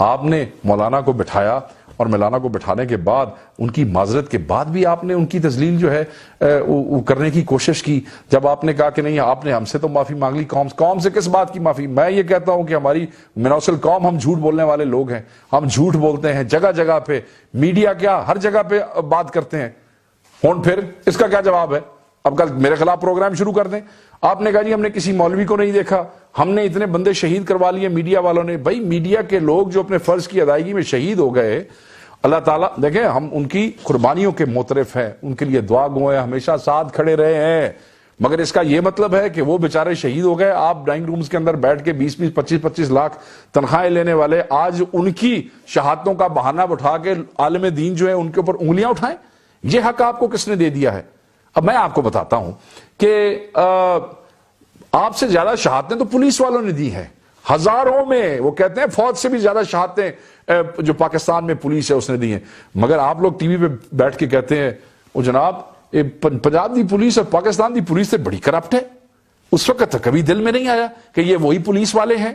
آپ نے مولانا کو بٹھایا اور مولانا کو بٹھانے کے بعد ان کی معذرت کے بعد بھی آپ نے ان کی تذلیل جو ہے کرنے کی کوشش کی. جب آپ نے کہا کہ نہیں آپ نے ہم سے تو معافی مانگ لی, قوم سے کس بات کی معافی؟ میں یہ کہتا ہوں کہ ہماری منوصل قوم ہم جھوٹ بولنے والے لوگ ہیں, ہم جھوٹ بولتے ہیں جگہ جگہ پہ, میڈیا کیا ہر جگہ پہ بات کرتے ہیں. پھر اس کا کیا جواب ہے؟ اب کل میرے خلاف پروگرام شروع کر دیں. آپ نے کہا جی ہم نے کسی مولوی کو نہیں دیکھا, ہم نے اتنے بندے شہید کروا لیے میڈیا والوں نے. بھائی میڈیا کے لوگ جو اپنے فرض کی ادائیگی میں شہید ہو گئے, اللہ تعالیٰ دیکھیں ہم ان کی قربانیوں کے معترف ہیں, ان کے لیے دعا گو ہیں, ہمیشہ ساتھ کھڑے رہے ہیں, مگر اس کا یہ مطلب ہے کہ وہ بیچارے شہید ہو گئے, آپ ڈرائنگ رومز کے اندر بیٹھ کے 20-20 25-25 لاکھ تنخواہیں لینے والے آج ان کی شہادتوں کا بہانہ اٹھا کے عالم دین جو ہے ان کے اوپر انگلیاں اٹھائیں؟ یہ حق آپ کو کس نے دے دیا ہے؟ اب میں آپ کو بتاتا ہوں کہ آپ سے زیادہ شہادتیں تو پولیس والوں نے دی ہیں, ہزاروں میں, وہ کہتے ہیں فوج سے بھی زیادہ شہادتیں جو پاکستان میں پولیس ہے اس نے دی ہیں. مگر آپ لوگ ٹی وی پہ بیٹھ کے کہتے ہیں وہ جناب پنجاب دی پولیس اور پاکستان دی پولیس سے بڑی کرپٹ ہے. اس وقت کبھی دل میں نہیں آیا کہ یہ وہی پولیس والے ہیں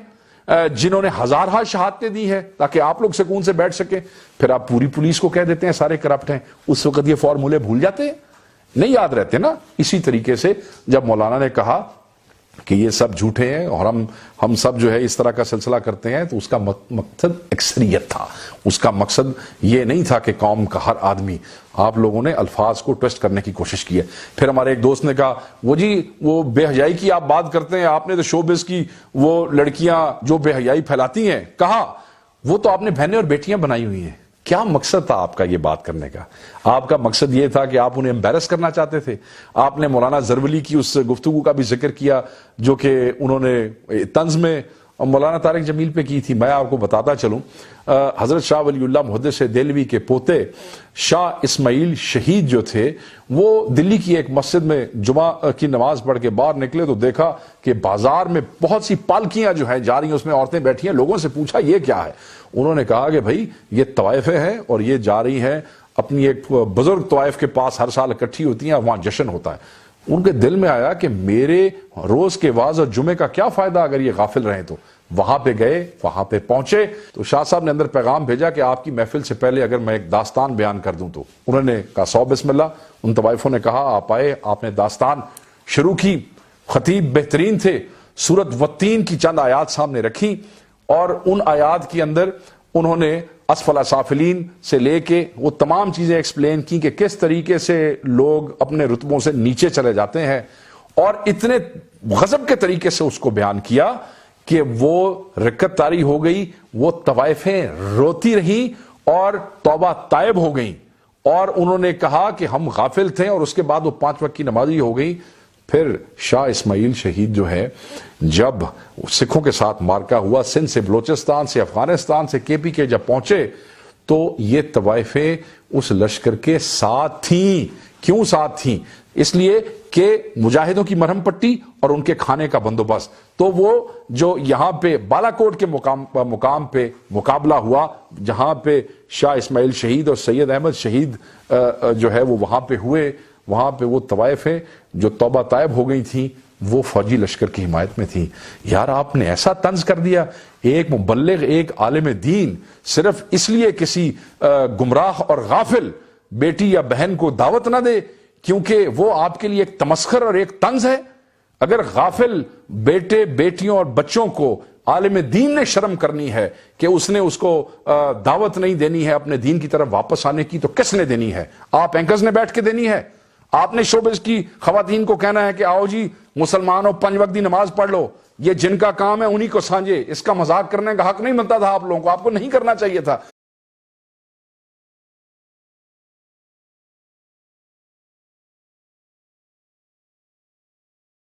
جنہوں نے ہزارہ شہادتیں دی ہیں تاکہ آپ لوگ سکون سے بیٹھ سکیں. پھر آپ پوری پولیس کو کہہ دیتے ہیں سارے کرپٹ ہیں. اس وقت یہ فارمولے بھول جاتے ہیں, نہیں یاد رہتے نا. اسی طریقے سے جب مولانا نے کہا کہ یہ سب جھوٹے ہیں اور ہم سب جو ہے اس طرح کا سلسلہ کرتے ہیں, تو اس کا مقصد اکثریت تھا, اس کا مقصد یہ نہیں تھا کہ قوم کا ہر آدمی. آپ لوگوں نے الفاظ کو ٹویسٹ کرنے کی کوشش کی ہے. پھر ہمارے ایک دوست نے کہا وہ جی وہ بے حیائی کی آپ بات کرتے ہیں, آپ نے تو شوبز کی وہ لڑکیاں جو بے حیائی پھیلاتی ہیں, کہا وہ تو آپ نے بہنیں اور بیٹیاں بنائی ہوئی ہیں. کیا مقصد تھا آپ کا یہ بات کرنے کا؟ آپ کا مقصد یہ تھا کہ آپ انہیں امبیرس کرنا چاہتے تھے. آپ نے مولانا زرولی کی اس گفتگو کا بھی ذکر کیا جو کہ انہوں نے طنز میں مولانا طارق جمیل پہ کی تھی. میں آپ کو بتاتا چلوں, حضرت شاہ ولی اللہ محدث دہلوی کے پوتے شاہ اسماعیل شہید جو تھے, وہ دلی کی ایک مسجد میں جمعہ کی نماز پڑھ کے باہر نکلے تو دیکھا کہ بازار میں بہت سی پالکیاں جو ہیں جا رہی ہیں, اس میں عورتیں بیٹھی ہیں. لوگوں سے پوچھا یہ کیا ہے؟ انہوں نے کہا کہ بھائی یہ طوائفیں ہیں اور یہ جا رہی ہیں اپنی ایک بزرگ طوائف کے پاس, ہر سال اکٹھی ہوتی ہیں, وہاں جشن ہوتا ہے. ان کے دل میں آیا کہ میرے روز کے واز اور جمعے کا کیا فائدہ اگر یہ غافل رہیں. تو وہاں پہ گئے, وہاں پہ پہنچے تو شاہ صاحب نے اندر پیغام بھیجا کہ آپ کی محفل سے پہلے اگر میں ایک داستان بیان کر دوں. تو انہوں نے کہا سو بسم اللہ. ان طوائفوں نے کہا آپ آئے, آپ نے داستان شروع کی. خطیب بہترین تھے, سورت والتین کی چند آیات سامنے رکھی اور ان آیات کے اندر انہوں نے اسفل سافلین سے لے کے وہ تمام چیزیں ایکسپلین کی کہ کس طریقے سے لوگ اپنے رتبوں سے نیچے چلے جاتے ہیں, اور اتنے غضب کے طریقے سے اس کو بیان کیا کہ وہ رکت طاری ہو گئی, وہ طوائفیں روتی رہیں اور توبہ تائب ہو گئیں, اور انہوں نے کہا کہ ہم غافل تھے, اور اس کے بعد وہ 5 وقت کی نمازی ہو گئی. پھر شاہ اسماعیل شہید جو ہے جب سکھوں کے ساتھ مارکا ہوا, سندھ سے بلوچستان سے افغانستان سے کے پی کے جب پہنچے تو یہ طوائفیں اس لشکر کے ساتھ تھیں. کیوں ساتھ تھیں؟ اس لیے کہ مجاہدوں کی مرہم پٹی اور ان کے کھانے کا بندوبست. تو وہ جو یہاں پہ بالا کوٹ کے مقام پہ مقابلہ ہوا جہاں پہ شاہ اسماعیل شہید اور سید احمد شہید جو ہے وہ وہاں پہ ہوئے, وہاں پہ وہ طوائفیں جو توبہ طائب ہو گئی تھیں وہ فوجی لشکر کی حمایت میں تھیں. یار آپ نے ایسا طنز کر دیا, ایک مبلغ, ایک عالم دین صرف اس لیے کسی گمراہ اور غافل بیٹی یا بہن کو دعوت نہ دے کیونکہ وہ آپ کے لیے ایک تمسخر اور ایک طنز ہے. اگر غافل بیٹے, بیٹیوں اور بچوں کو عالم دین نے شرم کرنی ہے کہ اس نے اس کو دعوت نہیں دینی ہے اپنے دین کی طرف واپس آنے کی, تو کس نے دینی ہے؟ آپ اینکرز نے بیٹھ کے دینی ہے. آپ نے شوبز کی خواتین کو کہنا ہے کہ آؤ جی مسلمانوں 5 وقت کی نماز پڑھ لو, یہ جن کا کام ہے انہی کو سانجے. اس کا مذاق کرنے کا حق نہیں بنتا تھا آپ لوگوں کو, آپ کو نہیں کرنا چاہیے تھا.